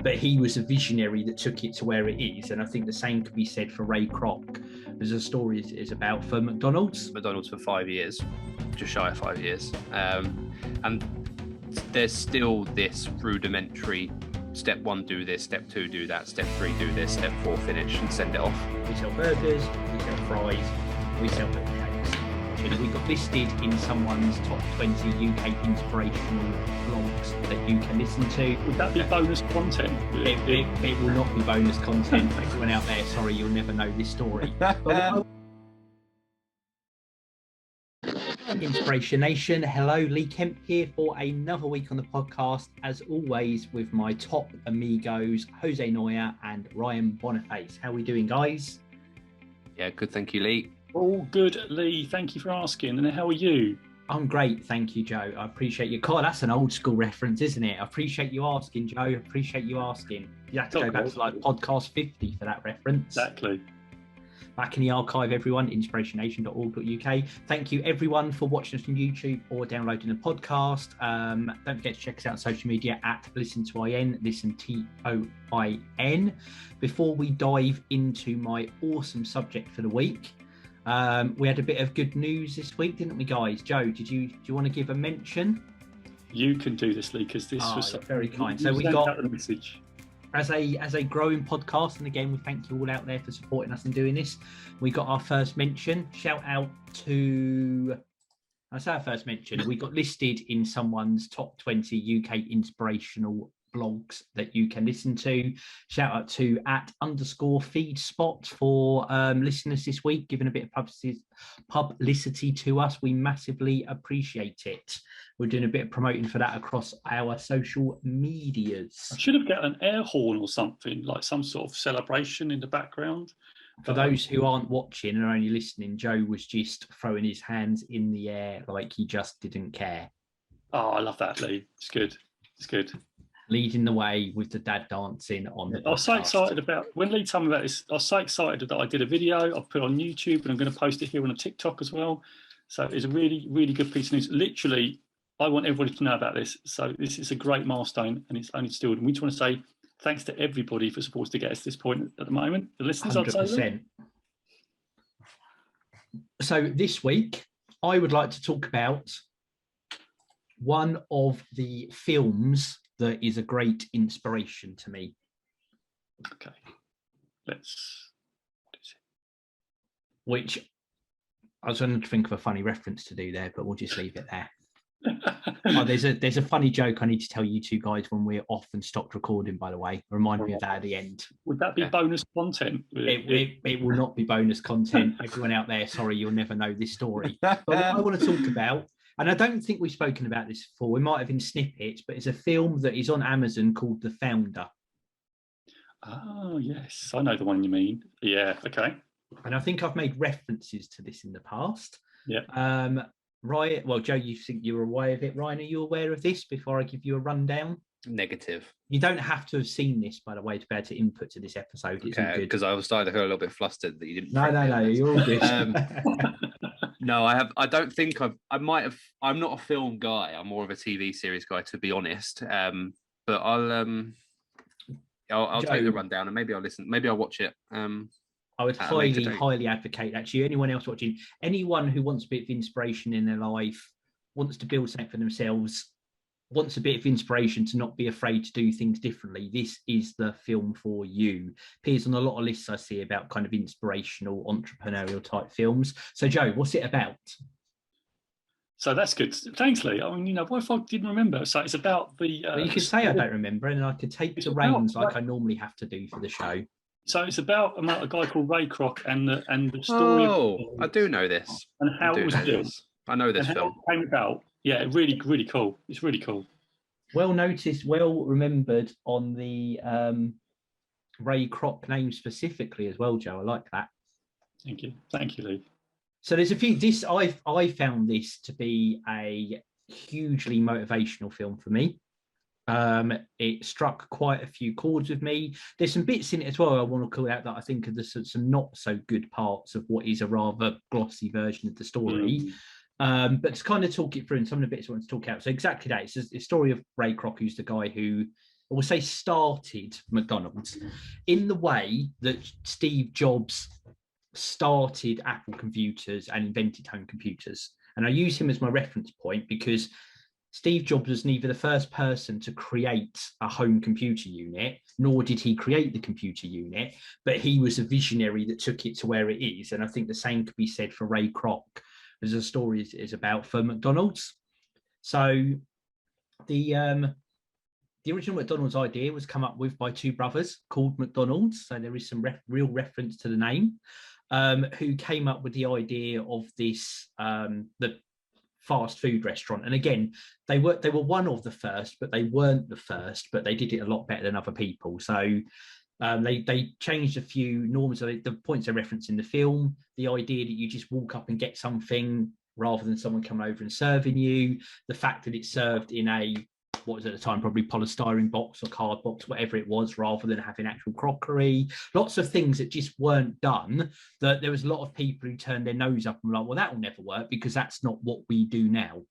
but he was a visionary that took it to where it is. And I think the same could be said for Ray Kroc, as the story is about for McDonald's. McDonald's for 5 years, just shy of 5 years. And there's still this rudimentary step 1, do this, step 2, do that, step 3, do this, step 4, finish and send it off. We sell burgers, we sell fries, we sell cakes. We got listed in someone's top 20 UK inspirational blogs that you can listen to. Would that be bonus content? It will not be bonus content. Everyone out there, sorry, you'll never know this story. Inspiration Nation, hello, Lee Kemp here for another week on the podcast, as always with my top amigos, Jose Noya and Ryan Boniface. How are we doing, guys? Yeah, good, thank you, Lee. All good, Lee. Thank you for asking. And how are you? I'm great, thank you, Joe. I appreciate you. God, that's an old school reference, isn't it? I appreciate you asking, Joe. I appreciate you asking. You have to go back to like podcast 50 for that reference. Exactly. Back in the archive, everyone, inspirationnation.org.uk. Thank you, everyone, for watching us on YouTube or downloading the podcast. Don't forget to check us out on social media at Listen to IN, Listen TOIN. Before we dive into my awesome subject for the week, we had a bit of good news this week, didn't we, guys? Joe, do you want to give a mention? You can do this, Lee, because this was very kind. So we got the message. As a growing podcast, and again, we thank you all out there for supporting us and doing this. We got our first mention. Shout out to, I say our first mention. We got listed in someone's top 20 UK inspirational blogs that you can listen to. Shout out to @_feedspot for listeners this week, giving a bit of publicity to us. We massively appreciate it. We're doing a bit of promoting for that across our social medias. I should have got an air horn or something, like some sort of celebration in the background. For those who aren't watching and are only listening, Joe was just throwing his hands in the air like he just didn't care. Oh, I love that, Lee. It's good. It's good. Leading the way with the dad dancing on the podcast. I was so excited about, when Lee told me about this, I was so excited that I did a video, I've put it on YouTube, and I'm going to post it here on a TikTok as well. So it's a really, really good piece of news. Literally, I want everybody to know about this. So this is a great milestone, and it's only still. And we just want to say thanks to everybody for supporting to get us to this point at the moment. The listeners, 100%. So this week, I would like to talk about one of the films that is a great inspiration to me. Okay, let's do it. Which I was going to think of a funny reference to do there, but we'll just leave it there. There's a funny joke I need to tell you two guys when we're off and stopped recording, by the way. Remind me of that at the end. Would that be bonus content? It will not be bonus content. Everyone out there, sorry, you'll never know this story. But what I want to talk about, and I don't think we've spoken about this before, we might have in snippets, but it's a film that is on Amazon called The Founder. Oh, yes. I know the one you mean. Yeah, okay. And I think I've made references to this in the past. Yeah. Ryan, well, Joe, you think you're aware of it. Ryan, are you aware of this before I give you a rundown? Negative. You don't have to have seen this, by the way, to be able to input to this episode. It's all good. Because I was starting to feel a little bit flustered that you didn't. No, you're all good. No, I don't think I might have. I'm not a film guy. I'm more of a TV series guy, to be honest. But I'll Joe, take the rundown and maybe I'll listen. Maybe I'll watch it. I would highly advocate actually. Anyone else watching, anyone who wants a bit of inspiration in their life, wants to build something for themselves, wants a bit of inspiration to not be afraid to do things differently, this is the film for you. Appears on a lot of lists I see about kind of inspirational, entrepreneurial type films. So Joe, what's it about? So that's good. Thanks, Lee. I mean, what if I didn't remember? So it's about the... well, you could say I don't remember, and I could take the reins like I normally have to do for the show. So it's about a guy called Ray Kroc and the story. Oh, I do know this. And how it was built. I know this film. How it came about. Yeah, really, really cool. It's really cool. Well noticed, well remembered on the Ray Kroc name specifically as well, Joe. I like that. Thank you, Lee. So there's a few. I found this to be a hugely motivational film for me. It struck quite a few chords with me. There's some bits in it as well I want to call out that I think are some not so good parts of what is a rather glossy version of the story. But to kind of talk it through, and some of the bits I want to talk out. So exactly that. It's a story of Ray Kroc, who's the guy who or we'll say started McDonald's in the way that Steve Jobs started Apple computers and invented home computers. And I use him as my reference point because Steve Jobs was neither the first person to create a home computer unit, nor did he create the computer unit, but he was a visionary that took it to where it is. And I think the same could be said for Ray Kroc, as the story is about for McDonald's. So the original McDonald's idea was come up with by two brothers called McDonald's. So there is some real reference to the name, who came up with the idea of this, the fast food restaurant. And again, they were one of the first, but they weren't the first, but they did it a lot better than other people. So they changed a few norms. So the points they reference in the film, the idea that you just walk up and get something rather than someone coming over and serving you, the fact that it's served in a, what was at the time, probably polystyrene box or card box, whatever it was, rather than having actual crockery. Lots of things that just weren't done, that there was a lot of people who turned their nose up and were like, well, that will never work because that's not what we do now.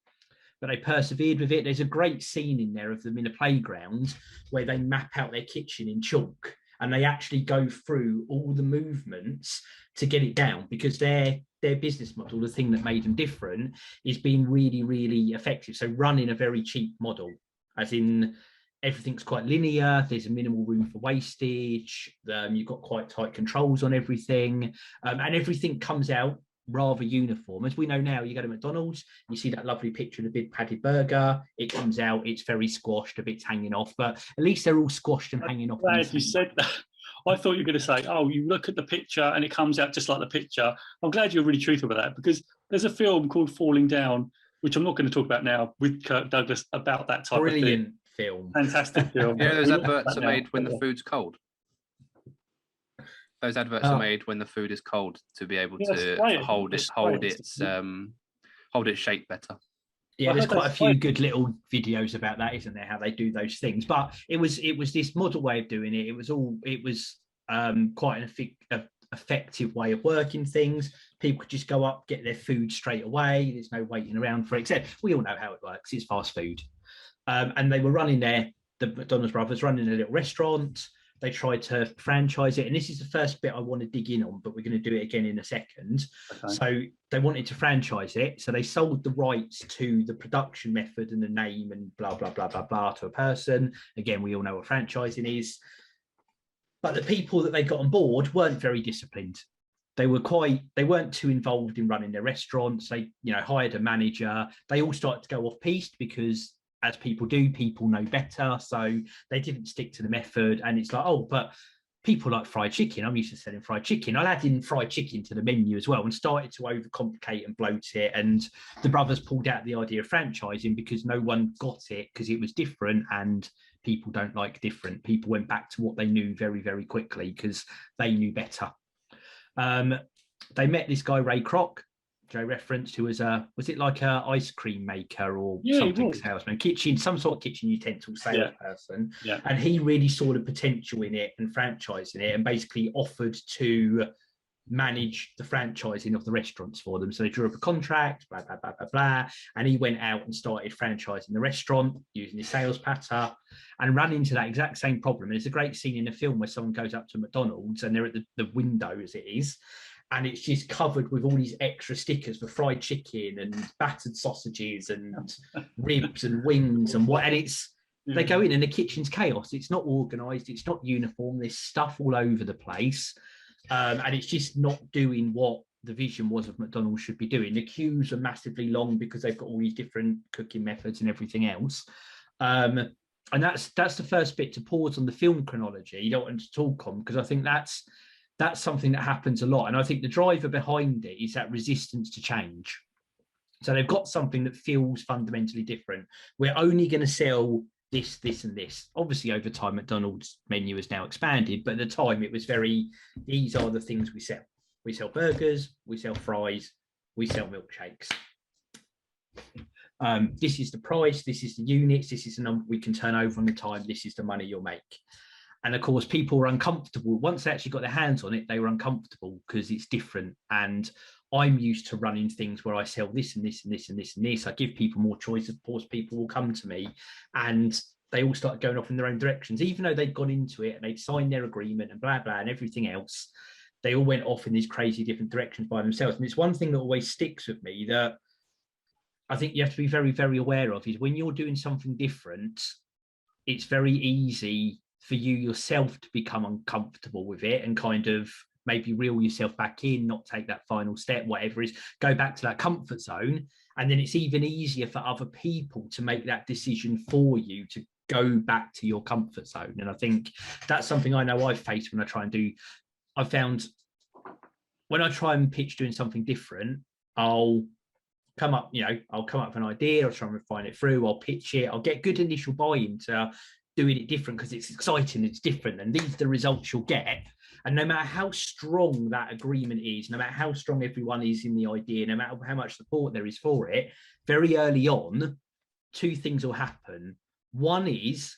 But they persevered with it. There's a great scene in there of them in a playground where they map out their kitchen in chalk and they actually go through all the movements to get it down, because their business model, the thing that made them different, is being really, really effective. So running a very cheap model, as in everything's quite linear, there's a minimal room for wastage, you've got quite tight controls on everything, and everything comes out rather uniform. As we know now, you go to McDonald's, you see that lovely picture of the big padded burger, it comes out, it's very squashed, a bit's hanging off, but at least they're all squashed and hanging off. Glad you said that. I thought you were going to say, oh, you look at the picture and it comes out just like the picture. I'm glad you're really truthful about that, because there's a film called Falling Down, which I'm not going to talk about now, with Kirk Douglas, about that type of thing. Brilliant film. Fantastic film. Yeah, those adverts are made when the food's cold. Those adverts are made when the food is cold to be able to hold its shape better. Yeah, there's quite a few good little videos about that, isn't there? How they do those things. But it was this model way of doing it. It was quite an effective way of working things. People could just go up, get their food straight away. There's no waiting around for it. Except we all know how it works. It's fast food. And they were running the McDonald's brothers running a little restaurant. They tried to franchise it. And this is the first bit I want to dig in on, but we're going to do it again in a second. Okay. So they wanted to franchise it. So they sold the rights to the production method and the name and blah, blah, blah, blah, blah to a person. Again, we all know what franchising is. But the people that they got on board weren't very disciplined. They weren't too involved in running their restaurants. They, hired a manager. They all started to go off piste because, as people do, people know better. So they didn't stick to the method. And it's like, oh, but people like fried chicken. I'm used to selling fried chicken. I'll add in fried chicken to the menu as well, and started to overcomplicate and bloat it. And the brothers pulled out the idea of franchising because no one got it, because it was different, and people don't like different. People went back to what they knew very, very quickly because they knew better. They met this guy, Ray Kroc, Joe referenced, who was it like a ice cream maker or something salesman, some sort of kitchen utensil salesperson. Yeah. And he really saw the potential in it and franchising it, and basically offered to manage the franchising of the restaurants for them. So they drew up a contract, blah, blah, blah, blah, blah. And he went out and started franchising the restaurant using his sales patter, and ran into that exact same problem. And there's a great scene in the film where someone goes up to McDonald's and they're at the window, as it is, and it's just covered with all these extra stickers for fried chicken and battered sausages and ribs and wings and what. And it's, they go in and the kitchen's chaos. It's not organised. It's not uniform. There's stuff all over the place. And it's just not doing what the vision was of McDonald's should be doing. The queues are massively long because they've got all these different cooking methods and everything else. And that's the first bit to pause on the film chronology. You don't want to talk on, because I think that's something that happens a lot. And I think the driver behind it is that resistance to change. So they've got something that feels fundamentally different. We're only going to sell this, this, and this. Obviously, over time, McDonald's menu has now expanded, but at the time it was these are the things we sell. We sell burgers, we sell fries, we sell milkshakes. This is the price, this is the units, this is the number we can turn over on the time, this is the money you'll make. And of course, people were uncomfortable. Once they actually got their hands on it, they were uncomfortable because it's different. And I'm used to running things where I sell this and this and this and this and this. I give people more choice. Of course, people will come to me. And they all started going off in their own directions, even though they'd gone into it and they'd signed their agreement and blah, blah, and everything else. They all went off in these crazy different directions by themselves. And it's one thing that always sticks with me that I think you have to be very, very aware of, is when you're doing something different, it's very easy for you yourself to become uncomfortable with it and kind of maybe reel yourself back in, not take that final step, whatever it is, go back to that comfort zone. And then it's even easier for other people to make that decision for you to go back to your comfort zone. And I think that's something I know I've faced when I try and do. I found when I try and pitch doing something different, I'll come up with an idea, I'll try and refine it through, I'll pitch it, I'll get good initial buy-in to doing it different because it's exciting, it's different, and these are the results you'll get. And no matter how strong that agreement is, no matter how strong everyone is in the idea, no matter how much support there is for it, very early on, two things will happen. One is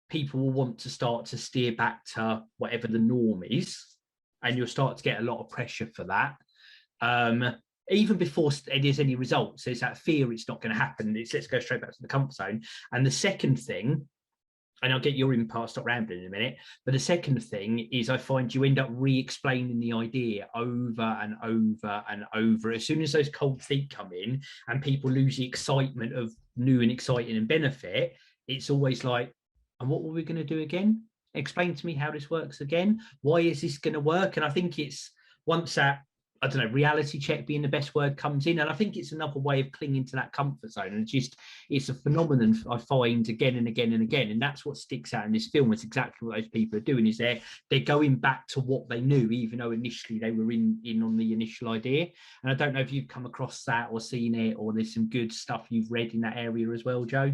people will want to start to steer back to whatever the norm is, and you'll start to get a lot of pressure for that. Even before there's any results, there's that fear it's not going to happen. It's let's go straight back to the comfort zone. And the second thing, and I'll get your input, I'll stop rambling in a minute, but the second thing is I find you end up re-explaining the idea over and over and over. As soon as those cold feet come in and people lose the excitement of new and exciting and benefit, it's always like, and what were we going to do again? Explain to me how this works again. Why is this going to work? And I think it's once that, I don't know, reality check being the best word comes in. And I think it's another way of clinging to that comfort zone. And it's a phenomenon I find again and again and again. And that's what sticks out in this film. It's exactly what those people are doing, is they're going back to what they knew, even though initially they were in on the initial idea. And I don't know if you've come across that or seen it, or there's some good stuff you've read in that area as well, Joe.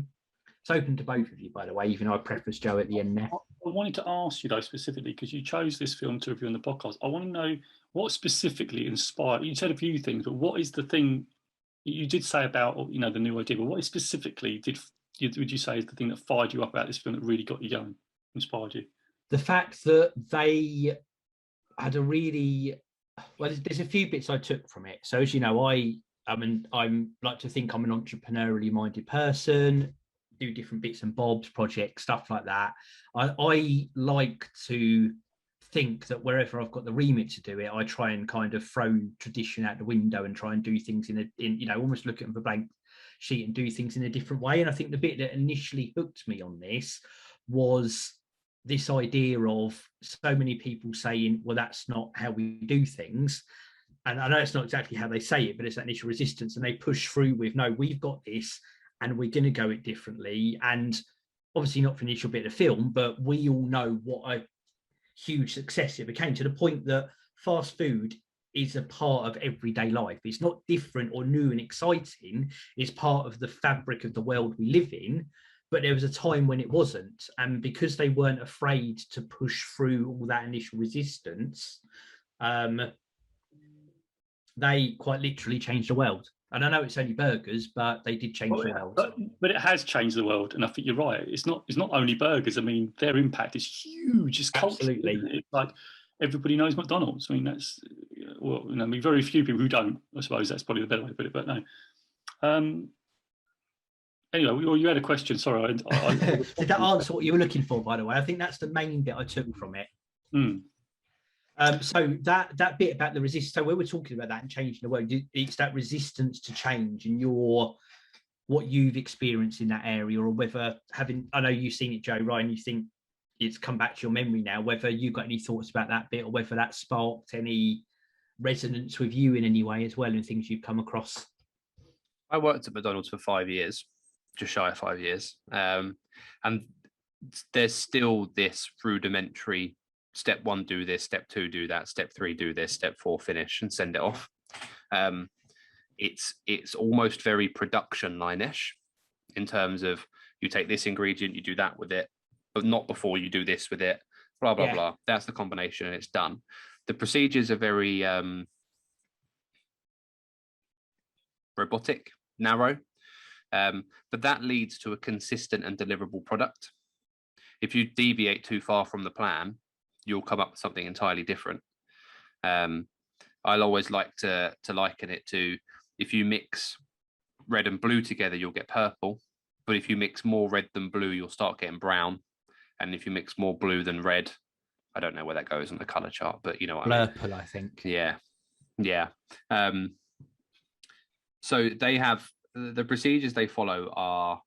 It's open to both of you, by the way, even though I preface Joe at the end there. I wanted to ask you, though, specifically, because you chose this film to review on the podcast. I want to know what specifically inspired, you said a few things, but what is the thing you did say about, the new idea, but what specifically would you say is the thing that fired you up about this film that really got you going, inspired you? The fact that they had there's a few bits I took from it. So as you know, I'm like to think I'm an entrepreneurially minded person, do different bits and bobs, projects, stuff like that. I like to think that wherever I've got the remit to do it, I try and kind of throw tradition out the window and try and do things in almost look at the blank sheet and do things in a different way. And I think the bit that initially hooked me on this was this idea of so many people saying, well, that's not how we do things. And I know it's not exactly how they say it, but it's that initial resistance, and they push through with, no, we've got this and we're going to go it differently. And obviously not for the initial bit of film, but we all know what a huge success it became, to the point that fast food is a part of everyday life. It's not different or new and exciting. It's part of the fabric of the world we live in. But there was a time when it wasn't. And because they weren't afraid to push through all that initial resistance, they quite literally changed the world. And I know it's only burgers, but they did change the world. But it has changed the world, and I think you're right. It's not only burgers. I mean, their impact is huge. It's culturally, it's like everybody knows McDonald's. I mean, that's very few people who don't. I suppose that's probably the better way to put it. But no. Anyway, you had a question. Sorry. Did that answer what you were looking for? By the way, I think that's the main bit I took from it. So that bit about the resistance, so when we're talking about that and changing the world, it's that resistance to change and what you've experienced in that area, or whether I know you've seen it, Joe, Ryan, you think it's come back to your memory now, whether you've got any thoughts about that bit, or whether that sparked any resonance with you in any way as well, and things you've come across. I worked at McDonald's for 5 years, just shy of 5 years. And there's still this rudimentary step 1, do this, step 2, do that, step 3, do this, step 4, finish and send it off. It's almost very production line-ish in terms of you take this ingredient, you do that with it, but not before you do this with it, blah, blah, blah. That's the combination and it's done. The procedures are very robotic, narrow, but that leads to a consistent and deliverable product. If you deviate too far from the plan, you'll come up with something entirely different. I'll always like to liken it to, if you mix red and blue together, you'll get purple. but if you mix more red than blue, you'll start getting brown. And if you mix more blue than red, I don't know where that goes on the color chart, but you know what I mean. Purple, I think. Yeah. So they have the procedures they follow are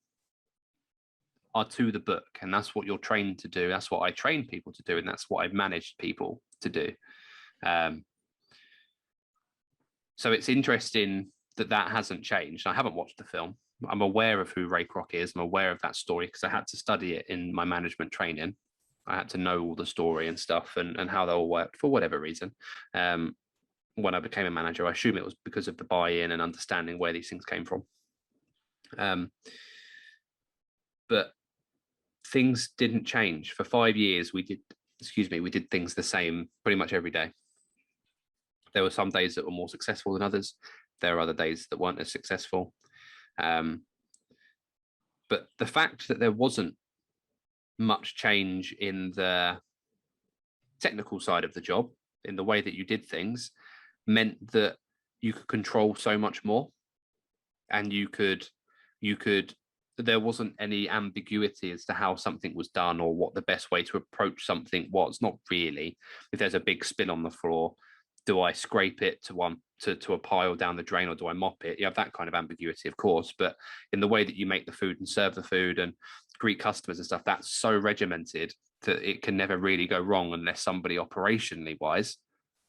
to the book, and that's what you're trained to do. That's what I train people to do, and that's what I've managed people to do. So it's interesting that hasn't changed. I haven't watched the film. I'm aware of who Ray Kroc is. I'm aware of that story because I had to study it in my management training. I had to know all the story and stuff and how they all worked for whatever reason. When I became a manager, I assume it was because of the buy-in and understanding where these things came from. But things didn't change. For 5 years, we did things the same pretty much every day. There were some days that were more successful than others. There are other days that weren't as successful. But the fact that there wasn't much change in the technical side of the job, in the way that you did things, meant that you could control so much more, and there wasn't any ambiguity as to how something was done or what the best way to approach something was. Not really. If there's a big spin on the floor, do I scrape it to a pile down the drain, or do I mop it? You have that kind of ambiguity, of course, but in the way that you make the food and serve the food and greet customers and stuff, that's so regimented that it can never really go wrong unless somebody operationally wise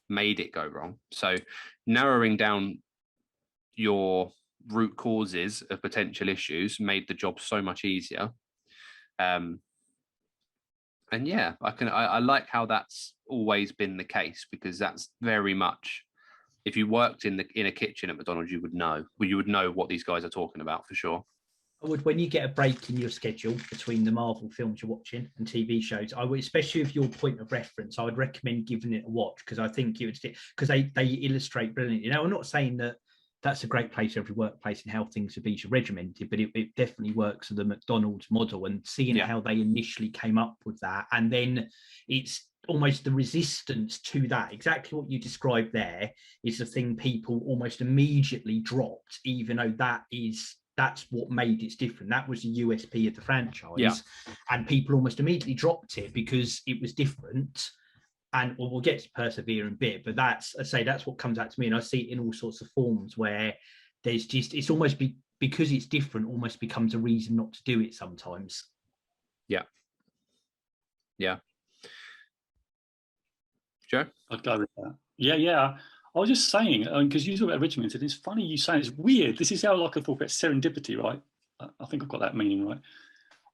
made it go wrong. So narrowing down your root causes of potential issues made the job so much easier. And yeah, I like how that's always been the case, because that's very much, if you worked in a kitchen at McDonald's, you would know what these guys are talking about for sure. When you get a break in your schedule between the Marvel films you're watching and TV shows, I would, especially with your point of reference, I would recommend giving it a watch, because I think because they illustrate brilliantly. I'm not saying that that's a great place, every workplace, and how things should be regimented, but it definitely works with the McDonald's model, and seeing how they initially came up with that, and then it's almost the resistance to that, exactly what you described there, is the thing people almost immediately dropped, even though that's what made it different. That was the USP of the franchise, and people almost immediately dropped it because it was different. And we'll get to persevere in a bit, but that's what comes out to me, and I see it in all sorts of forms where there's just, it's almost because it's different, almost becomes a reason not to do it sometimes. Yeah. Joe? I'd go with that. Yeah. I was just saying, because you talk about regimented, it's funny you saying it's weird. This is how I thought about serendipity, right? I think I've got that meaning right.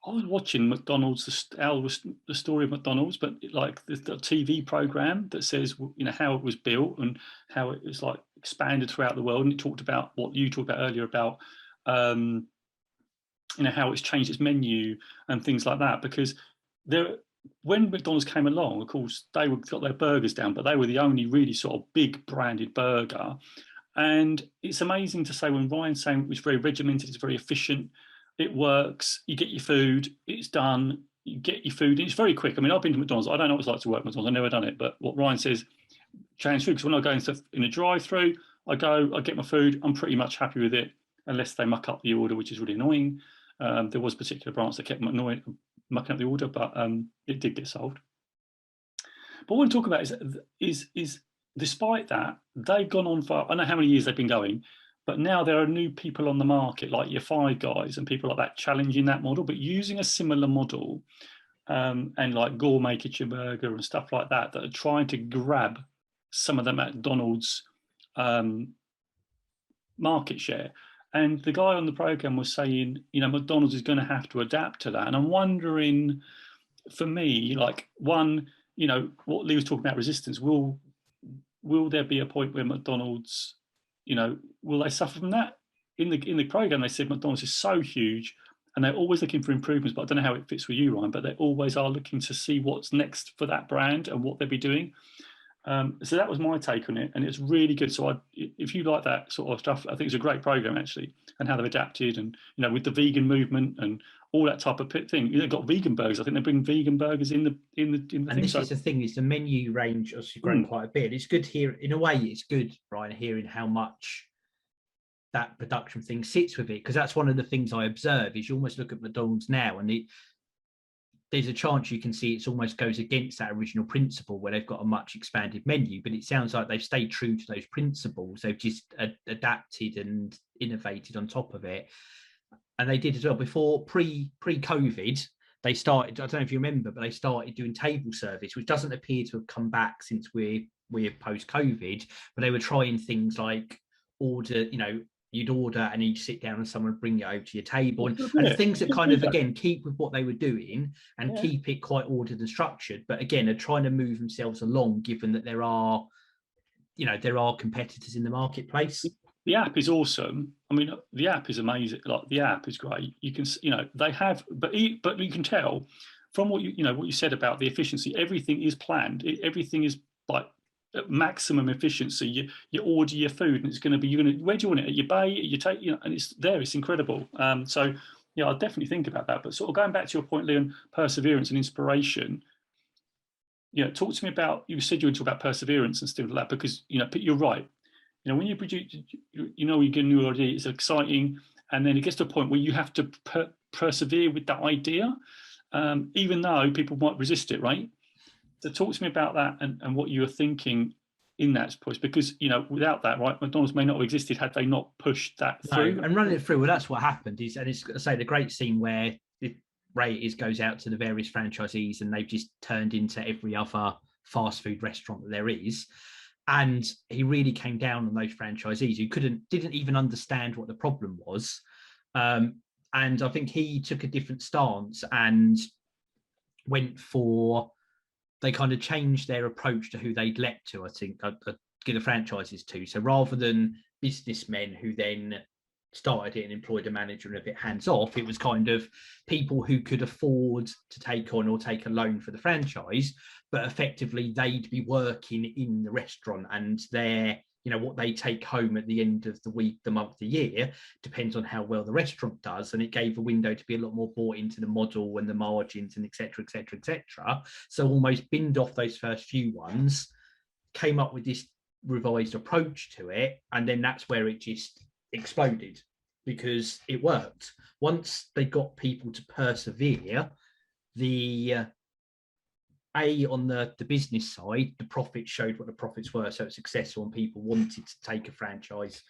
I was watching McDonald's, the story of McDonald's, but like the TV program that says, how it was built and how it was like expanded throughout the world. And it talked about what you talked about earlier about, how it's changed its menu and things like that. Because when McDonald's came along, of course, they got their burgers down, but they were the only really sort of big branded burger. And it's amazing to say when Ryan's saying it was very regimented, it's very efficient, it works, you get your food, it's done, you get your food, and it's very quick. I mean, I've been to McDonald's, I don't know what it's like to work at McDonald's, I've never done it, but what Ryan says, change food, because when I go in a drive-through, I get my food, I'm pretty much happy with it, unless they muck up the order, which is really annoying. There was a particular branch that kept mucking up the order, but it did get solved. But what I want to talk about is despite that, they've gone on for, I don't know how many years they've been going, but now there are new people on the market, like your Five Guys and people like that, challenging that model, but using a similar model, and like Gourmet Kitchen Burger and stuff like that are trying to grab some of the McDonald's market share. And the guy on the program was saying, McDonald's is going to have to adapt to that. And I'm wondering, for me, like, one, what Lee was talking about, resistance, will there be a point where McDonald's, will they suffer from that? In the program, they said McDonald's is so huge and they're always looking for improvements, but I don't know how it fits with you, Ryan, but they always are looking to see what's next for that brand and what they'll be doing. So that was my take on it, and it's really good. So if you like that sort of stuff, I think it's a great program actually, and how they've adapted, and with the vegan movement and all that type of thing. They've got vegan burgers. I think they bring vegan burgers in the and thing. And this is the thing: is the menu range has grown quite a bit. It's good here in a way. It's good, Ryan, hearing how much that production thing sits with it, because that's one of the things I observe is you almost look at McDonald's now and there's a chance you can see it almost goes against that original principle where they've got a much expanded menu, but it sounds like they've stayed true to those principles. They've just adapted and innovated on top of it. And they did as well before pre-COVID. They started, I don't know if you remember, but they started doing table service, which doesn't appear to have come back since we're post-COVID, but they were trying things like order, you'd order and you'd sit down and someone would bring it over to your table, and things that kind of, again, keep with what they were doing and keep it quite ordered and structured, but again, are trying to move themselves along, given that there are competitors in the marketplace. The app is awesome. I mean, the app is amazing. Like, the app is great. You can, they have, but you can tell from what you said about the efficiency. Everything is planned. Everything is like at maximum efficiency. You order your food, and it's going to be, where do you want it? At your bay, at your take, and it's there. It's incredible. So yeah, I'll definitely think about that. But sort of going back to your point, Leon, perseverance and inspiration. Talk to me about. You said you would talk about perseverance and stuff like that, because you're right. When you produce, you get a new idea, it's exciting, and then it gets to a point where you have to persevere with that idea, even though people might resist it, right? So talk to me about that and what you were thinking in that point, because without that, right, McDonald's may not have existed had they not pushed that through. And running it through, well, that's what happened. It's I say the great scene where Ray goes out to the various franchisees, and they've just turned into every other fast food restaurant that there is. And he really came down on those franchisees who didn't even understand what the problem was. And I think he took a different stance and they kind of changed their approach to who they'd let to, I think, give the franchises to. So rather than businessmen who then started it and employed a manager and a bit hands off, it was kind of people who could afford to take on or take a loan for the franchise, but effectively they'd be working in the restaurant, and their what they take home at the end of the week, the month, the year depends on how well the restaurant does. And it gave a window to be a lot more bought into the model and the margins and etc. So almost binned off those first few ones, came up with this revised approach to it, and then that's where it just exploded, because it worked. Once they got people to persevere, on the business side, the profits showed what the profits were, so it's successful and people wanted to take a franchise.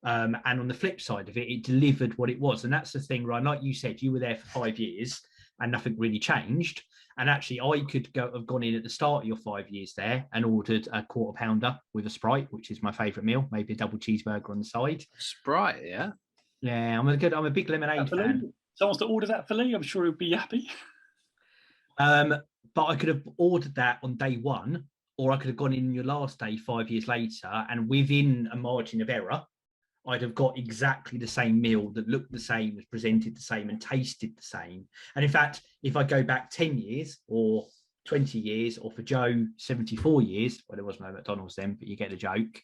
And on the flip side of it, it delivered what it was. And that's the thing, right? Like you said, you were there for 5 years and nothing really changed. And actually, I could have gone in at the start of your 5 years there and ordered a quarter pounder with a Sprite, which is my favourite meal, maybe a double cheeseburger on the side. Sprite, yeah. Yeah, I'm a big lemonade fan. Someone wants to order that for Lee, I'm sure he'd be happy. But I could have ordered that on day one, or I could have gone in your last day 5 years later, and within a margin of error, I'd have got exactly the same meal that looked the same, was presented the same, and tasted the same. And in fact, if I go back 10 years or 20 years, or for Joe, 74 years, well, there was no McDonald's then, but you get the joke,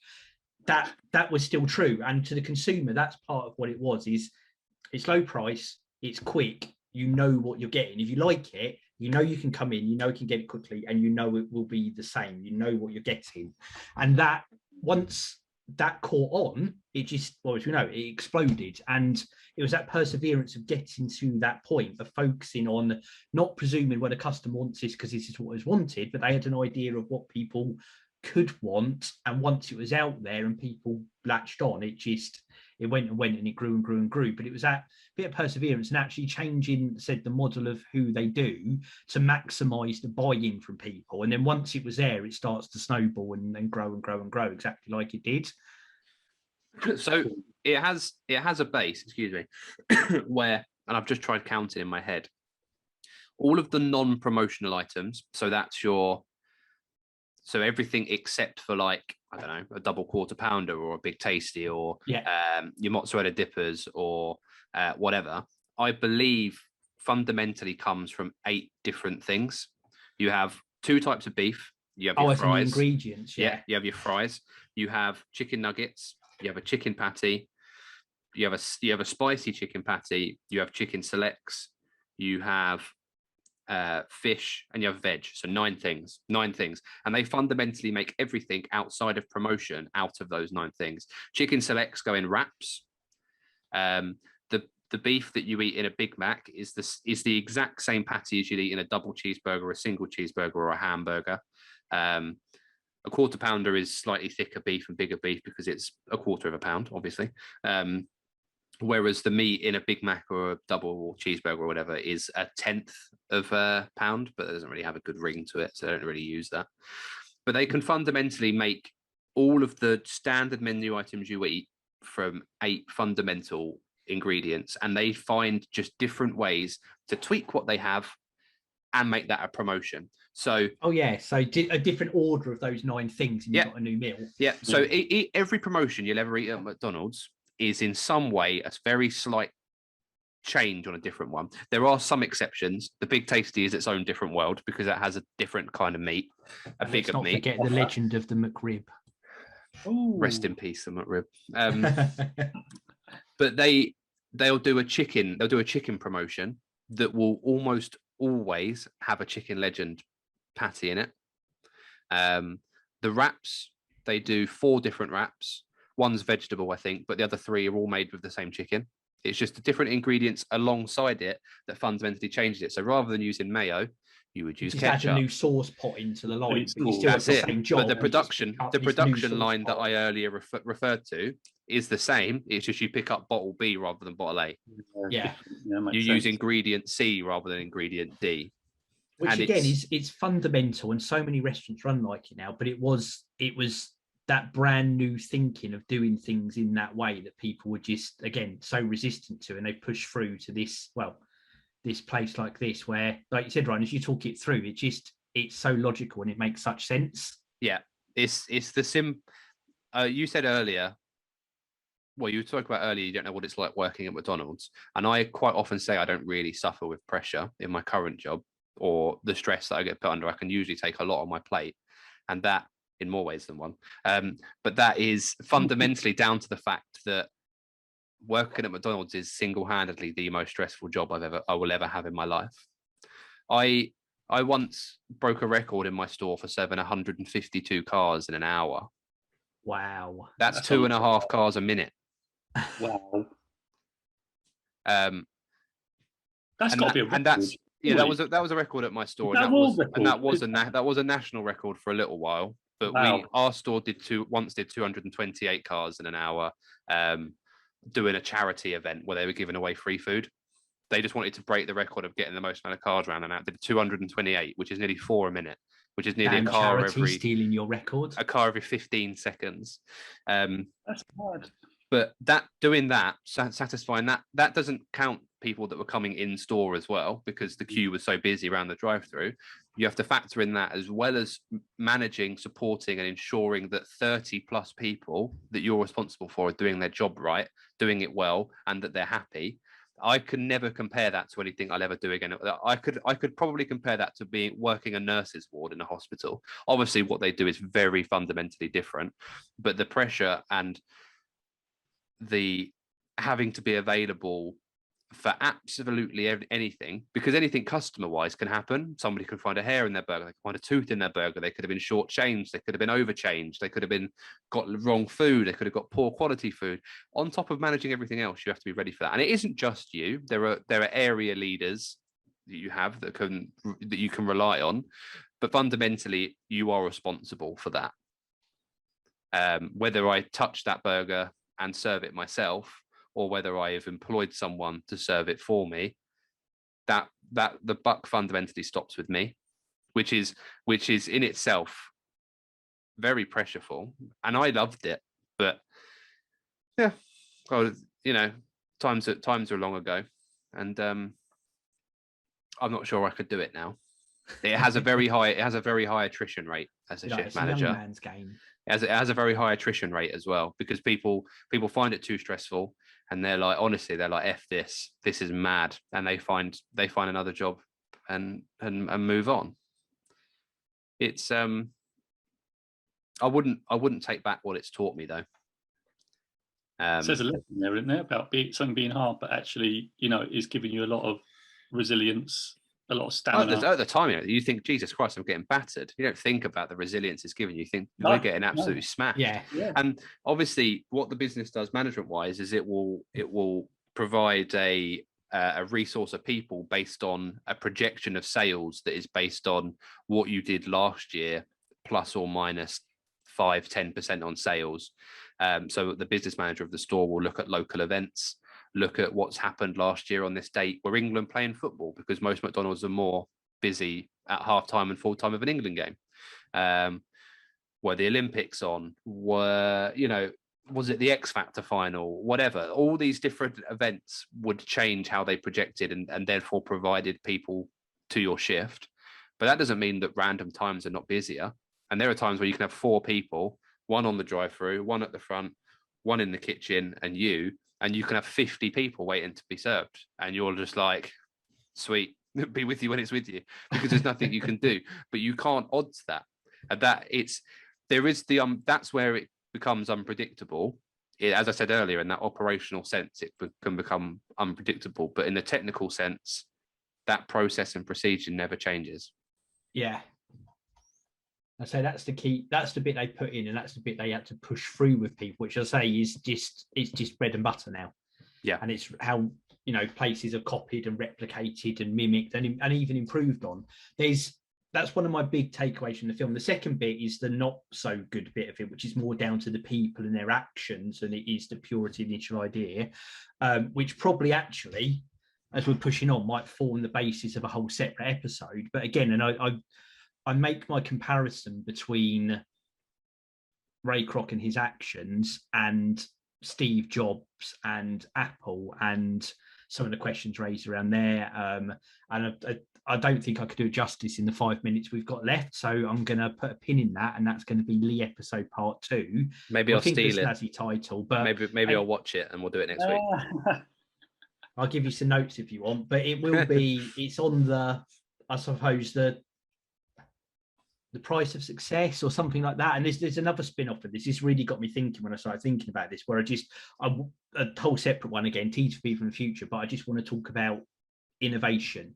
that was still true. And to the consumer, that's part of what it was, is it's low price, it's quick, you know what you're getting. If you like it, you can come in, you can get it quickly, and it will be the same. You know what you're getting. And that, once that caught on, it just, well, as we know, it exploded. And it was that perseverance of getting to that point of focusing on not presuming what a customer wants this because this is what is wanted, but they had an idea of what people could want. And once it was out there and people latched on, it went and it grew and grew and grew. But it was that bit of perseverance and actually changing, the model of who they do to maximize the buy-in from people. And then once it was there, it starts to snowball and then grow and grow and grow, exactly like it did. So it has a base, excuse me, where, and I've just tried counting in my head, all of the non-promotional items. So that's so everything except for, like, I don't know, a double quarter pounder or a big tasty or your mozzarella dippers or whatever, I believe fundamentally comes from 8 different things. You have 2 types of beef. You have your fries. The ingredients, yeah. You have your fries. You have chicken nuggets. You have a chicken patty. You have a spicy chicken patty. You have chicken selects. You have fish, and you have veg. So 9 things, and they fundamentally make everything outside of promotion out of those 9 things. Chicken selects go in wraps, The beef that you eat in a Big Mac is the exact same patty as you'd eat in a double cheeseburger, a single cheeseburger, or a hamburger. A quarter pounder is slightly thicker beef and bigger beef because it's a quarter of a pound, obviously. Whereas the meat in a Big Mac or a double cheeseburger or whatever is a tenth of a pound, but it doesn't really have a good ring to it, so I don't really use that. But they can fundamentally make all of the standard menu items you eat from 8 fundamental ingredients, and they find just different ways to tweak what they have and make that a promotion. So so a different order of those 9 things, and you've got a new meal. So every promotion you'll ever eat at McDonald's is in some way a very slight change on a different one. There are some exceptions. The Big Tasty is its own different world because it has a different kind of meat, a bigger meat. Let's not forget the legend of the McRib. Ooh. Rest in peace, the McRib. But they'll do a chicken promotion that will almost always have a Chicken Legend patty in it. The wraps, they do 4 different wraps. One's vegetable, I think, but the other 3 are all made with the same chicken. It's just the different ingredients alongside it that fundamentally changes it. So rather than using mayo, you would use ketchup. Add a new sauce pot into the line. That's it. But the production line that I earlier referred to is the same. It's just you pick up bottle B rather than bottle A. Yeah. You use ingredient C rather than ingredient D. Which and again it's fundamental, and so many restaurants run like it now. But it was that brand new thinking of doing things in that way that people were just, again, so resistant to, and they push through to this place like this, where, like you said, Ryan, as you talk it through, it's so logical and it makes such sense. Yeah, it's the you said earlier, well, you were talking about earlier, you don't know what it's like working at McDonald's, and I quite often say I don't really suffer with pressure in my current job or the stress that I get put under. I can usually take a lot on my plate, and that in more ways than one. But that is fundamentally down to the fact that working at McDonald's is single-handedly the most stressful job I will ever have in my life. I once broke a record in my store for serving 152 cars in an hour. Wow. That's 2.5 cars a minute. Wow. That's got to be a record. And that's that was a record at my store, and that was a national record for a little while. But our store once did 228 cars in an hour, doing a charity event where they were giving away free food. They just wanted to break the record of getting the most amount of cars around, and that did 228, which is nearly 4 a minute, which is nearly a car every stealing your record. A car every 15 seconds. That's hard. But satisfying that doesn't count people that were coming in store as well, because the queue was so busy around the drive-through. You have to factor in that, as well as managing, supporting, and ensuring that 30 plus people that you're responsible for are doing their job right, doing it well, and that they're happy. I can never compare that to anything I'll ever do again. I could probably compare that to working a nurse's ward in a hospital. Obviously, what they do is very fundamentally different, but the pressure and the having to be available for absolutely anything, because anything customer-wise can happen. Somebody can find a hair in their burger, they can find a tooth in their burger, they could have been short-changed, they could have been overchanged, they could have been got wrong food, they could have got poor quality food. On top of managing everything else, you have to be ready for that. And it isn't just you. There are area leaders that you have that you can rely on, but fundamentally, you are responsible for that. Whether I touch that burger and serve it myself, or whether I have employed someone to serve it for me, that the buck fundamentally stops with me, which is in itself very pressureful, and I loved it. But yeah, well, times are long ago, and I'm not sure I could do it now. It has a very high attrition rate as a shift manager. Young man's game. It has a very high attrition rate as well, because people find it too stressful, and they're like, honestly, they're like, F this is mad, and they find another job and move on. It's I wouldn't take back what it's taught me, though. There's a lesson there, isn't there, about something being hard, but actually, it's giving you a lot of resilience a lot of stamina. At the time, you think, Jesus Christ, I'm getting battered. You don't think about the resilience it's given. You think we're getting absolutely smashed. Yeah. And obviously, what the business does management-wise is it will provide a resource of people based on a projection of sales that is based on what you did last year, plus or minus 5-10% on sales. So the business manager of the store will look at local events, look at what's happened last year on this date. Were England playing football? Because most McDonald's are more busy at half-time and full-time of an England game. Were the Olympics on? Was it the X Factor final? Whatever. All these different events would change how they projected and therefore provided people to your shift. But that doesn't mean that random times are not busier. And there are times where you can have 4 people, one on the drive-through, one at the front, one in the kitchen, and you can have 50 people waiting to be served. And you're just like, sweet, be with you when it's with you, because there's nothing you can do. But you can't odds that. And that's where it becomes unpredictable. As I said earlier, in that operational sense, it can become unpredictable. But in the technical sense, that process and procedure never changes. Yeah. I say that's the key. That's the bit they put in, and that's the bit they had to push through with people, which I say is just bread and butter now. Yeah. And it's how, places are copied and replicated and mimicked and even improved on. That's one of my big takeaways from the film. The second bit is the not so good bit of it, which is more down to the people and their actions than it is the purity of the initial idea, which probably actually, as we're pushing on, might form the basis of a whole separate episode. But again, and I make my comparison between Ray Kroc and his actions and Steve Jobs and Apple and some of the questions raised around there. And I don't think I could do it justice in the 5 minutes we've got left. So I'm going to put a pin in that, and that's going to be Lee episode part 2. Maybe I'll steal it. Snazzy title, but maybe I'll watch it and we'll do it next week. I'll give you some notes if you want, but it will be. It's on I suppose the price of success or something like that. And there's another spin-off of this. This really got me thinking when I started thinking about this, where a whole separate one again, Teach for People in the Future, but I just want to talk about innovation.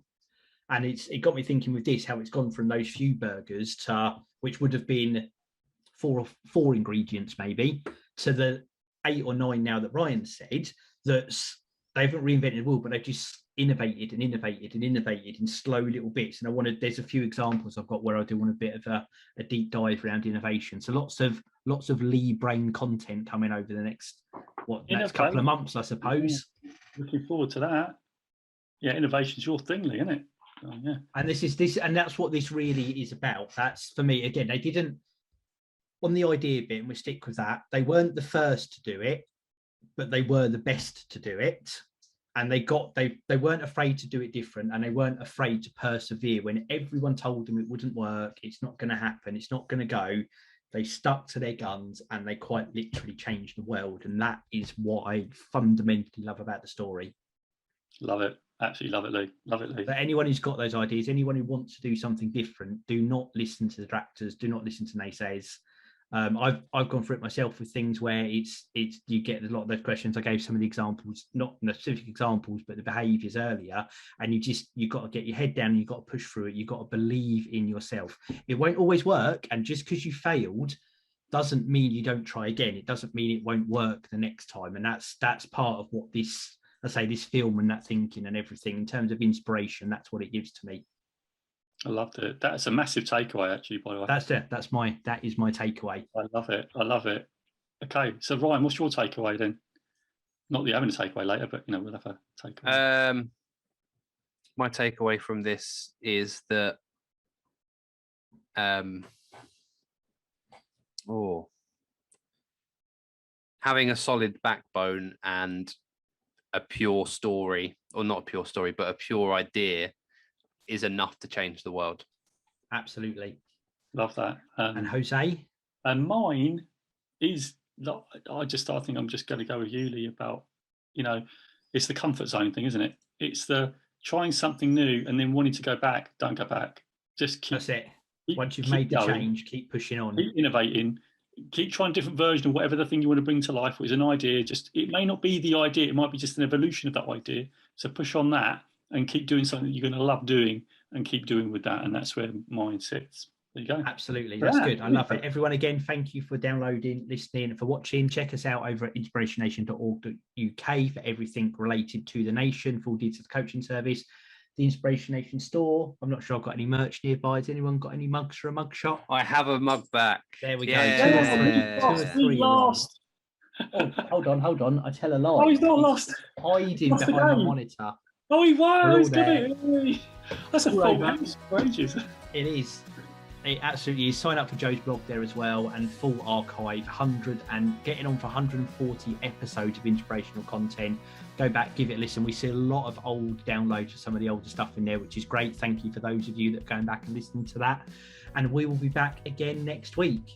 And it got me thinking with this, how it's gone from those few burgers to, which would have been four ingredients maybe, to the 8 or 9 now that Ryan said, that they haven't reinvented the wheel, but they've just innovated and innovated and innovated in slow little bits. And there's a few examples I've got where I do want a bit of a deep dive around innovation. So lots of Lee brain content coming over the next couple of months, I suppose. Yeah. Looking forward to that. Yeah, innovation's your thing, Lee, isn't it? Oh, yeah. And that's what this really is about. That's, for me, again, they didn't, on the idea bit, and we stick with that, they weren't the first to do it, but they were the best to do it. And they weren't afraid to do it different, and they weren't afraid to persevere when everyone told them it wouldn't work, it's not going to happen, it's not going to go. They stuck to their guns, and they quite literally changed the world. And that is what I fundamentally love about the story. Love it. Absolutely love it, Lee. Love it, Lee. But anyone who's got those ideas, anyone who wants to do something different, do not listen to the detractors, do not listen to naysayers. I've gone through it myself with things where it's you get a lot of those questions. I gave some of the examples, not the specific examples, but the behaviours earlier, and you've got to get your head down and you've got to push through it. You've got to believe in yourself. It won't always work, and just because you failed doesn't mean you don't try again. It doesn't mean it won't work the next time, and that's part of what this film and that thinking and everything in terms of inspiration. That's what it gives to me. I loved it. That's a massive takeaway, actually, by the way. That is my takeaway. I love it. Okay, so Ryan, what's your takeaway then? Not that you're having a takeaway later, but we'll have a takeaway. My takeaway from this is that having a solid backbone and a pure story, or not a pure story, but a pure idea, is enough to change the world. Absolutely. Love that. And Jose? And mine is, I think I'm just going to go with you, Lee, about, it's the comfort zone thing, isn't it? It's the trying something new and then wanting to go back, don't go back. Just keep. That's it. Once you've made the change, keep pushing on. Keep innovating. Keep trying a different version of whatever the thing you want to bring to life is an idea. It may not be the idea. It might be just an evolution of that idea. So push on that and keep doing something that you're going to love doing and keep doing with that. And that's where mine sits. There you go. Absolutely. That's good. I love it. Everyone, again, thank you for downloading, listening, for watching. Check us out over at inspirationnation.org.uk for everything related to the nation, full details coaching service, the Inspiration Nation store. I'm not sure I've got any merch nearby. Has anyone got any mugs for a mug shop? I have a mug back. There we go. Yeah. Two or three lost. Oh, hold on. I tell a lie. Oh, he's not lost. Hiding behind my monitor. Oh, he was. He's got it. That's a full house for ages. It is. It absolutely is. Sign up for Joe's blog there as well, and full archive, getting on for 140 episodes of inspirational content. Go back, give it a listen. We see a lot of old downloads of some of the older stuff in there, which is great. Thank you for those of you that are going back and listening to that. And we will be back again next week.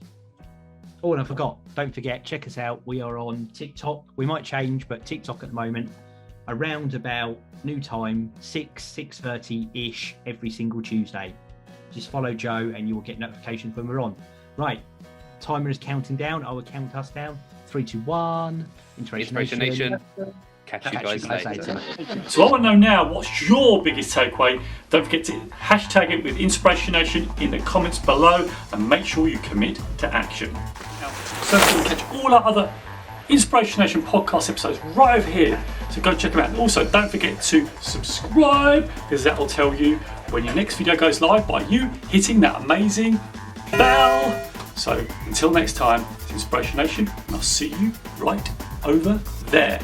Oh, and I forgot. Don't forget, check us out. We are on TikTok. We might change, but TikTok at the moment, around about new time, 6:30-ish every single Tuesday. Just follow Joe and you will get notifications when we're on. Right, timer is counting down. I will count us down. 3, 2, 1. Inspiration Nation. Catch you guys later. So I want to know now, what's your biggest takeaway? Don't forget to hashtag it with Inspiration Nation in the comments below, and make sure you commit to action. So you can catch all our other Inspiration Nation podcast episodes right over here. So go check them out. And also, don't forget to subscribe, because that will tell you when your next video goes live by you hitting that amazing bell. So until next time, it's Inspiration Nation, and I'll see you right over there.